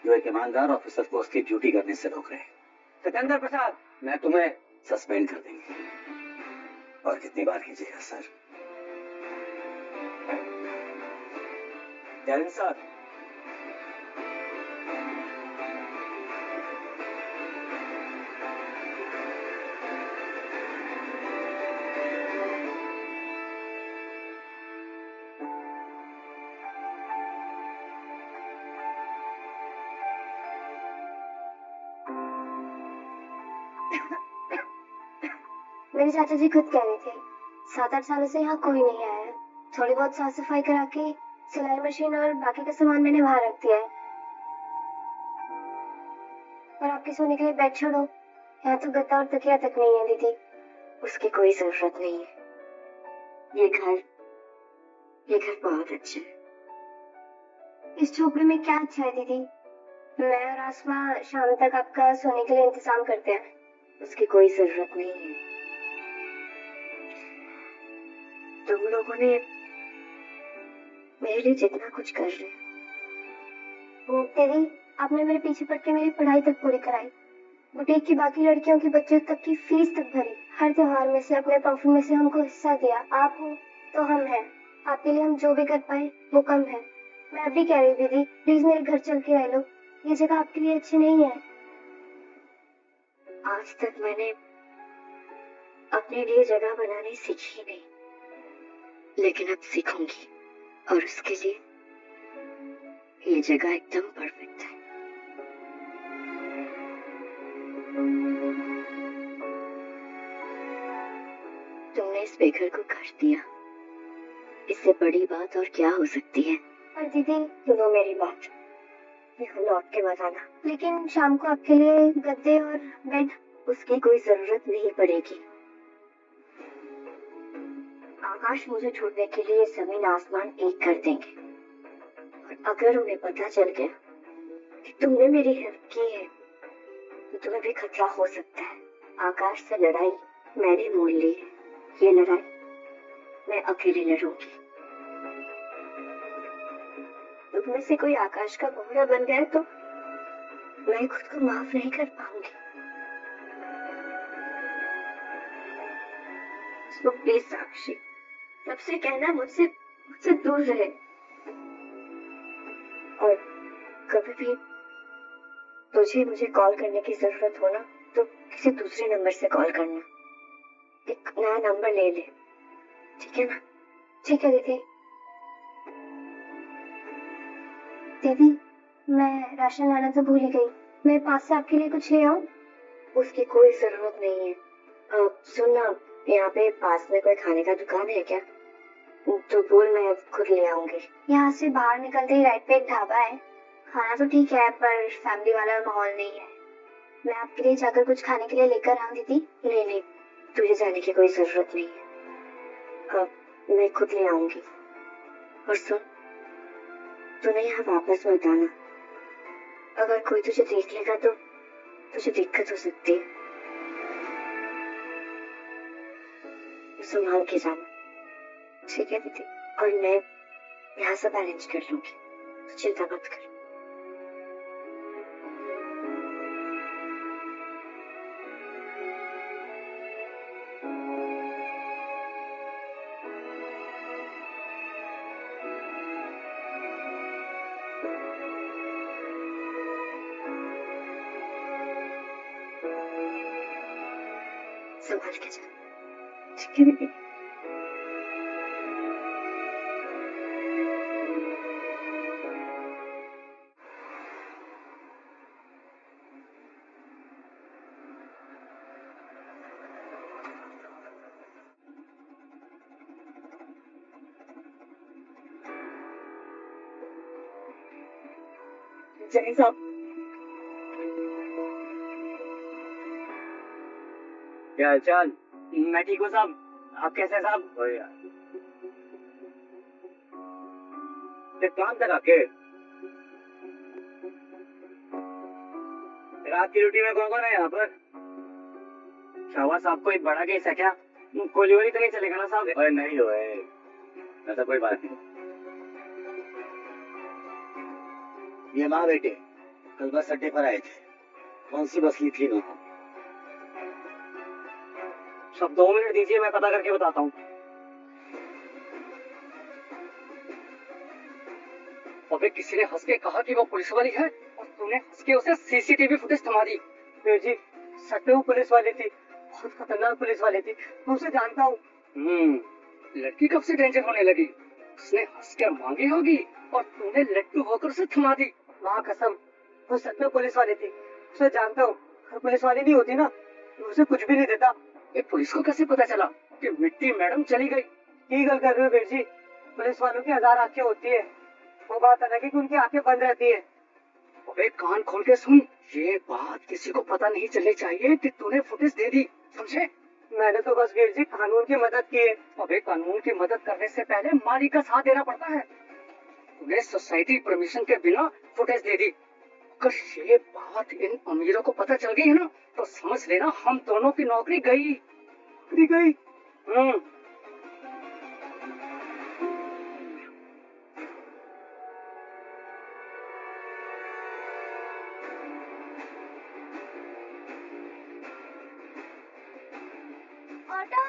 जो एक ईमानदार ऑफिसर को उसकी ड्यूटी करने से रोक रहे हैं। सिकंदर प्रसाद, मैं तुम्हें सस्पेंड कर देंगे। और कितनी बार कीजिएगा सर? जय हिंद सर। मेरे चाचा जी खुद कह रहे थे 7-8 सालों से यहाँ कोई नहीं आया है। थोड़ी बहुत साफ सफाई करा के सिलाई मशीन और बाकी का सामान मैंने बाहर रख दिया है। और आपके सोने के लिए बेड छोड़ो, यहाँ तो गद्दा और तकिया तक नहीं है दीदी। उसकी कोई जरूरत नहीं है। ये घर बहुत अच्छा है। इस झोपड़ी में क्या अच्छा है दीदी? मैं और आसमा शाम तक आपका सोने के लिए इंतजाम करते हैं। उसकी कोई जरूरत नहीं है। तुम लोगों ने मेरे लिए जितना कुछ कर रहे हो। दीदी, आपने मेरे पीछे पड़ के मेरी पढ़ाई तक पूरी कराई, बुटीक की बाकी लड़कियों की बच्चों तक की फीस तक भरी, हर त्योहार में से अपने प्रॉफिट में से हमको हिस्सा दिया। आप हो तो हम हैं, आपके लिए हम जो भी कर पाए वो कम है। मैं अभी कह रही दीदी, प्लीज मेरे घर चल के रह लो, ये जगह आपके लिए अच्छी नहीं है। आज तक मैंने अपने लिए जगह बनानी सीखी नहीं, लेकिन अब सीखूंगी। और उसके लिए ये जगह एकदम परफेक्ट है। तुमने इस बेघर को घर दिया, इससे बड़ी बात और क्या हो सकती है? पर दीदी सुनो मेरी बात, यहाँ लौट के मत आना। लेकिन शाम को आपके लिए गद्दे और बेड। उसकी कोई जरूरत नहीं पड़ेगी। आकाश मुझे छोड़ने के लिए जमीन आसमान एक कर देंगे। और अगर उन्हें पता चल गया कि तुमने मेरी हेल्प की है तो तुम्हें भी खतरा हो सकता है। आकाश से लड़ाई मैंने मोल ली है, ये लड़ाई मैं अकेले लड़ूंगी। तुम में से कोई आकाश का घोड़ा बन गया तो मैं खुद को माफ नहीं कर पाऊंगी। तो प्लीज साक्षी, सबसे कहना मुझसे दूर रहे। और कभी भी तुझे मुझे कॉल करने की जरूरत हो ना तो किसी दूसरे नंबर से कॉल करना। एक नया नंबर ले ले, ठीक है ना? ठीक है दीदी। दीदी, मैं राशन लाना तो भूल ही गई, मेरे पास से आपके लिए कुछ ले आऊं? उसकी कोई जरूरत नहीं है। सुन ना, यहाँ पे पास में कोई खाने का दुकान है क्या? तो बोल, मैं खुद ले आऊंगी। यहाँ से बाहर निकलते ही राइट पे एक ढाबा है, खाना तो ठीक है पर फैमिली वाला माहौल नहीं है। मैं आपके लिए जाकर कुछ खाने के लिए लेकर आऊं दीदी? नहीं, तुझे जाने की कोई जरूरत नहीं है। मैं खुद ले आऊंगी। और सुन, तूने यहाँ वापस मत आना। अगर कोई तुझे देख लेगा तो तुझे दिक्कत हो सकती है। संभाल के जाना, ठीक है दीदी? और मैं यहाँ सब अरेंज कर लूंगी, तो चिंता मत कर। संभाल के जा, ठीक है दीदी? जय साहब। क्या हालचाल? मैं ठीक हूँ साहब, आप कैसे हैं साहब? बढ़िया। एक काम करा के रात की ड्यूटी में कौन कौन है यहाँ पर? शाहबाज साहब, कोई बड़ा केस है क्या? गोली वोली तो नहीं चलेगा ना साहब? अरे नहीं हो, ऐसा कोई बात नहीं। ये माँ बेटे कल बस अड्डे पर आए थे। कौन सी बस ली थी इन्होंने? सब 2 मिनट दीजिए, मैं पता करके बताता हूँ। अबे किसी ने हंस के कहा कि वो पुलिस वाली है और तूने हंस के उसे सीसीटीवी फुटेज थमा दी। वीर जी, सच में वो पुलिस वाली थी, बहुत खतरनाक पुलिस वाली थी, मैं उसे जानता हूँ। लड़की कब से डेंजर होने लगी? उसने हंस कर मांगी होगी और तूने लट्टू होकर उसे थमा दी। माँ कसम, वो सच में पुलिस वाली थी, उसे जानता हूँ। अगर पुलिस वाली नहीं होती ना, मैं उसे कुछ भी नहीं देता। ये पुलिस को कैसे पता चला कि मिट्टी मैडम चली गई? की गल कर रहे हो वीर जी, पुलिस वालों की 1000 आंखें होती है, वो बात अलग है कि उनकी आंखें बंद रहती है। अबे कान खोल के सुन, ये बात किसी को पता नहीं चलनी चाहिए कि तूने फुटेज दे दी, समझे? मैंने तो बस वीर जी कानून की मदद की है। अबे कानून की मदद करने से पहले मालिक का साथ देना पड़ता है। तूने सोसाइटी परमिशन के बिना फुटेज दे दी। अगर ये बात इन अमीरों को पता चल गई है ना, तो समझ लेना हम दोनों की नौकरी गई। गई। ऑटो।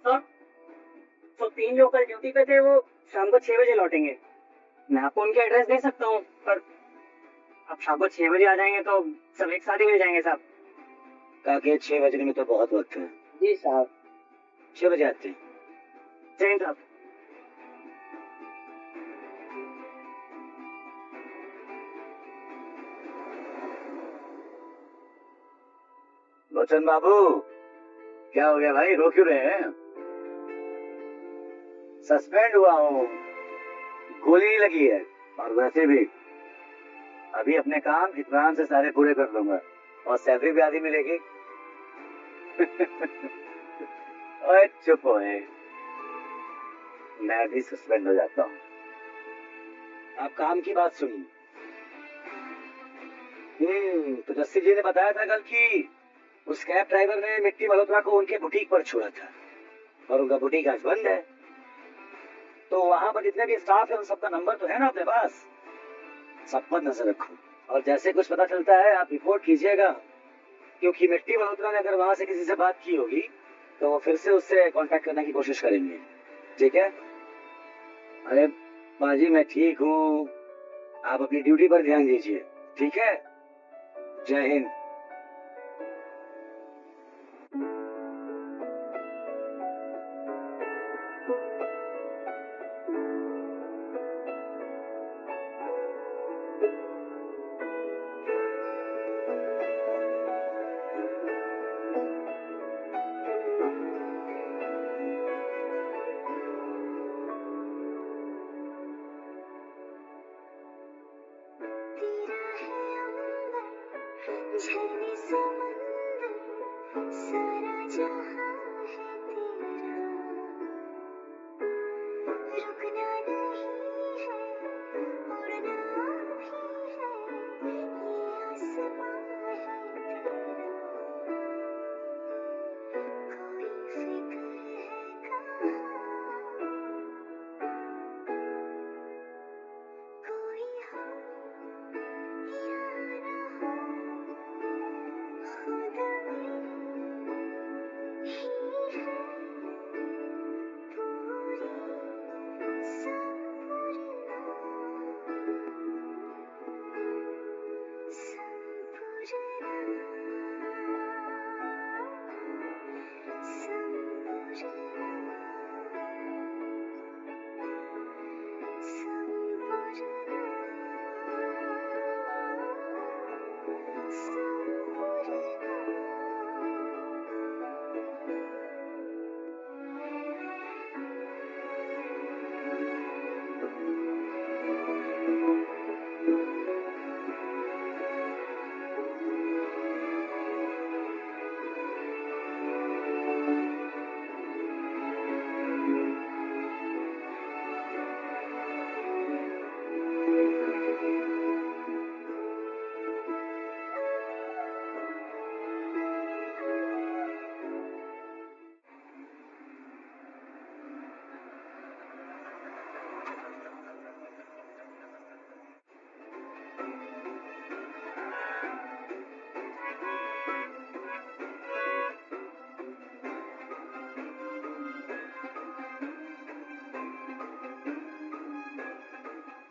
सर, जो 3 लोकल ड्यूटी पे थे वो शाम को 6 बजे लौटेंगे। मैं आपको उनके एड्रेस दे सकता हूँ, पर आप शाम को 6 बजे आ जाएंगे तो सब एक साथ ही मिल जाएंगे साहब। काके 6 बजने में तो बहुत वक्त है। जी साहब। 6 बजे आते हैं। जय साहब। लोचन बाबू, क्या हो गया भाई, रो क्यों रहे हैं? सस्पेंड हुआ हूँ, गोली नहीं लगी है, और वैसे भी अभी अपने काम इत्मीनान से सारे पूरे कर लूंगा और सैलरी भी आधी मिलेगी। ओए चुप होए, मैं भी सस्पेंड हो जाता हूँ। आप काम की बात सुनिए। तो जस्सी जी ने बताया था कल कि उस कैब ड्राइवर ने मिट्टी मल्होत्रा को उनके बुटीक पर छोड़ा था और उनका बुटीक आज बंद है। तो वहां पर जितने भी स्टाफ है उन सबका नंबर तो है ना अपने पास? सब पर नजर रखो और जैसे कुछ पता चलता है आप रिपोर्ट कीजिएगा, क्योंकि मिट्टी मल्होत्रा ने अगर वहां से किसी से बात की होगी तो वो फिर से उससे कांटेक्ट करने की कोशिश करेंगे। ठीक है? अरे बाजी मैं ठीक हूँ, आप अपनी ड्यूटी पर ध्यान दीजिए। ठीक है? जय हिंद। झरने समंदर सारा जहां है तेरा।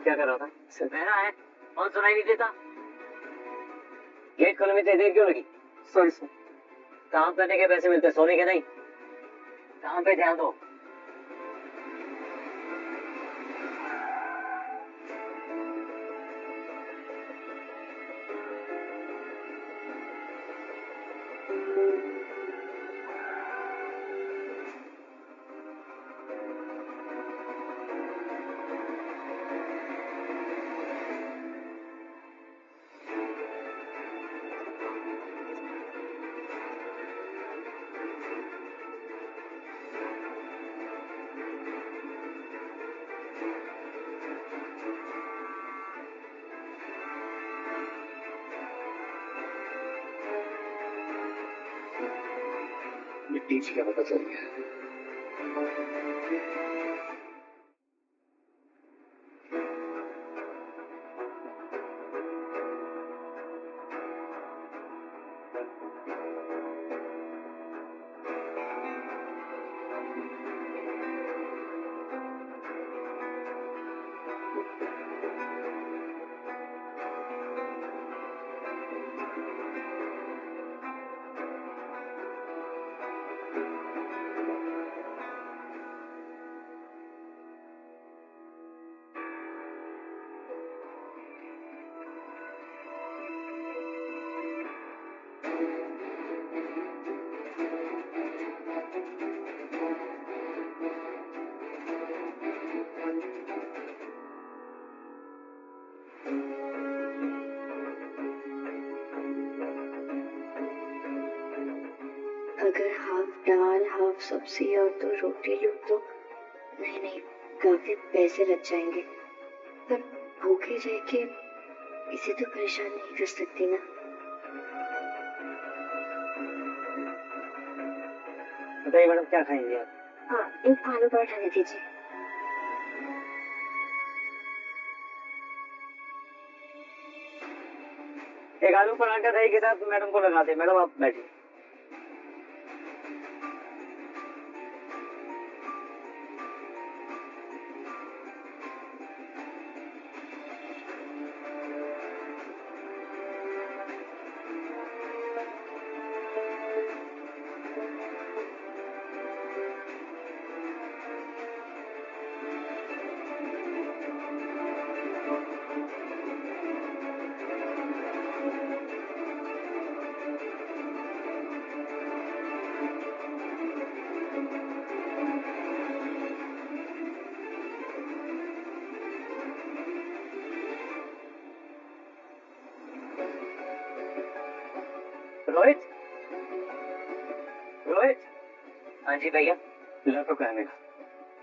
क्या कर रहा था? बहना है और सुनाई नहीं देता। गेट खोलने में इतनी देर क्यों लगी? Sorry sir. काम करने के पैसे मिलते, सोने के नहीं। काम पे ध्यान दो। मिट्टी से क्या पता चल गया? अगर हाफ दाल हाफ सब्जी और 2 रोटी लूं तो नहीं काफी पैसे लग जाएंगे, पर भूखे रह के इसे तो परेशान नहीं कर सकती ना। बताइए मैडम, क्या खाएंगे आप? हाँ, एक आलू पराठा दे दीजिए। एक आलू पराठा दही के साथ मैडम को लगा दे। मैडम आप बैठिए। रोहित, रोहित। हाँ जी भैया। लैपटॉप कहाँ है मेरा?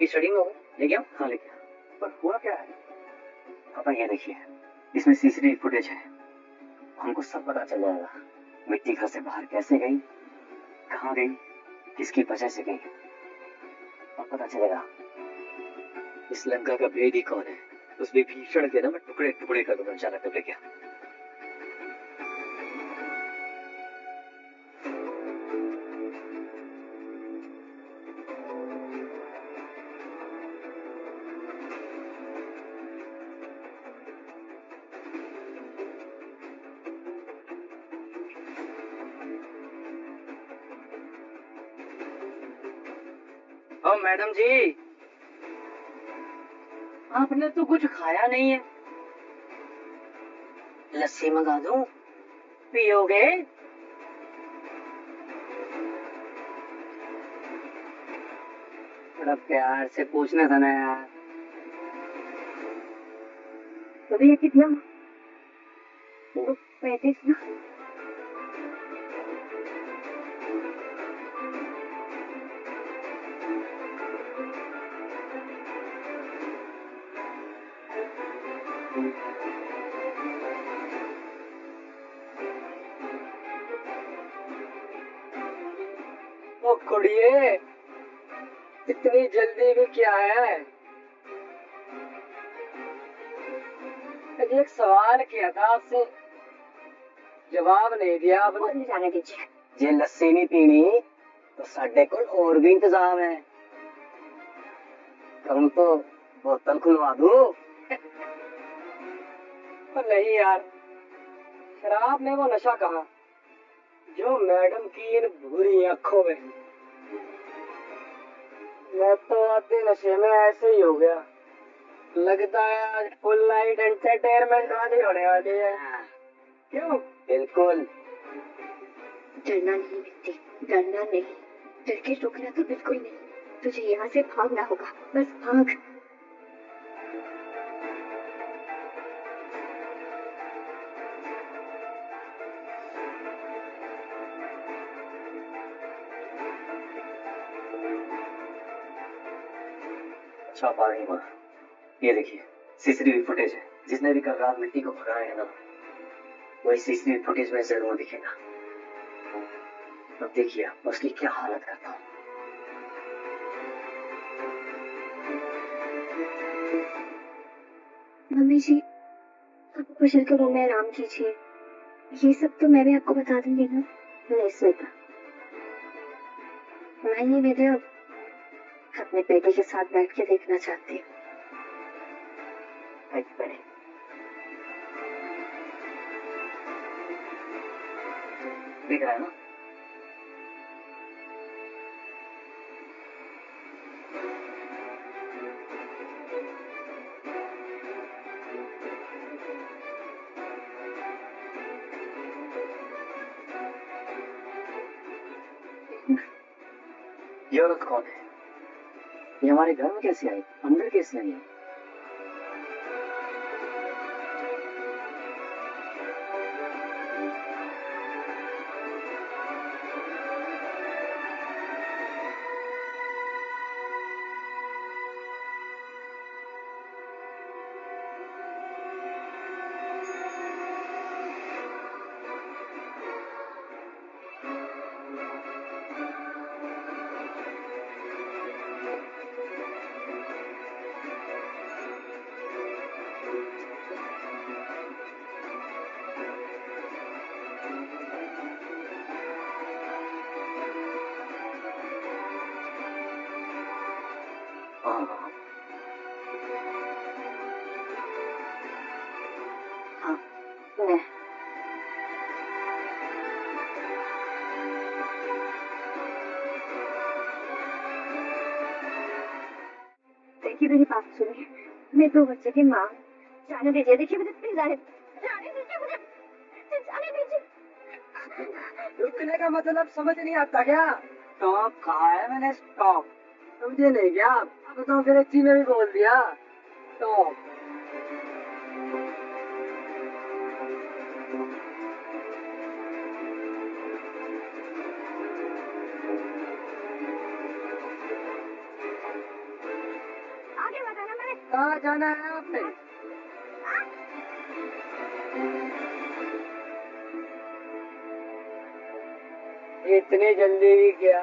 ये स्टडी में होगा, ले गया? हाँ लेके आ। पर हुआ क्या है? पापा ये देखिए, इसमें सीसीटीवी फुटेज है। हमको सब पता चल जाएगा। मिट्टी घर से बाहर कैसे गई, कहाँ गई, किसकी वजह से गई, अब पता चलेगा। इस लंका का भेदी कौन है? उस विभीषण के ना मैं टुकड़े टुकड़े कर दूंगा अचानक कर गया। ओ मैडम जी, आपने तो कुछ खाया नहीं है। लस्सी मंगा दूं, पियोगे? बड़ा प्यार से पूछना था ना यार। तो भैया कितना? 35 ना। ओ कुड़िए, इतनी जल्दी भी क्या है? एक सवाल किया था आपसे, जवाब नहीं दिया आपने। जाने दीजिए। जे लस्सी नहीं पीनी तो साढ़े को और भी इंतजाम है। तुम तो बोतल खुलवा दो। पर नहीं यार, शराब में वो नशा कहाँ जो मैडम की इन बुरी आंखों में। मैं तो आधे नशे में ऐसे ही हो गया। लगता है आज फुल नाइट एंटरटेनमेंट वाली होने वाली है। क्यों? बिल्कुल। डरना नहीं मिलती, डरना नहीं। डर के रुकना तो बिल्कुल नहीं। तुझे यहाँ से भागना होगा, बस भाग। अच्छा पा रही माँ, ये देखिए सीसीटीवी फुटेज है। जिसने भी कल रात मिट्टी को भगाया है ना, वही सीसीटीवी फुटेज में जरूर दिखेगा। अब देखिए आप उसकी क्या हालत करता हूँ। मम्मी जी, आप ऊपर चलकर रूम में आराम कीजिए। ये सब तो मैं भी आपको बता दूंगी ना। नहीं श्वेता, मैं ये वीडियो अपने बेटे के साथ बैठ के देखना चाहती हूँ। बड़े दिख रहा है ना? ये औरत कौन है? ये हमारे घर में कैसे आई? अंदर कैसे आई? मैं देखिए, मेरी बात सुनिए। मैं 2 बच्चे की माँ। जाने दीजिए, देखिए मुझे प्लीज जाने दीजिए, मुझे जाने दीजिए। रुकने का मतलब समझ नहीं आता क्या? स्टॉप कहा है मैंने? स्टॉप समझे नहीं क्या? अब तो फिर एक में भी बोल दिया स्टॉप। आगे बताना मैंने। कहाँ जाना है आपने? इतनी जल्दी भी क्या?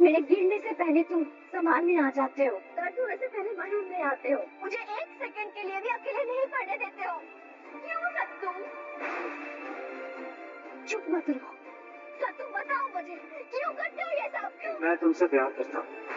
मेरे गिरने से पहले तुम सामान में आ जाते हो, दर्द होने से पहले मालूम में आते हो, मुझे एक सेकंड के लिए भी अकेले नहीं पड़ने देते हो। क्यों सत्तू? चुप मत रहो। सत्तू बताओ मुझे, क्यों करते हो ये सब? क्यों? मैं तुमसे प्यार करता हूँ।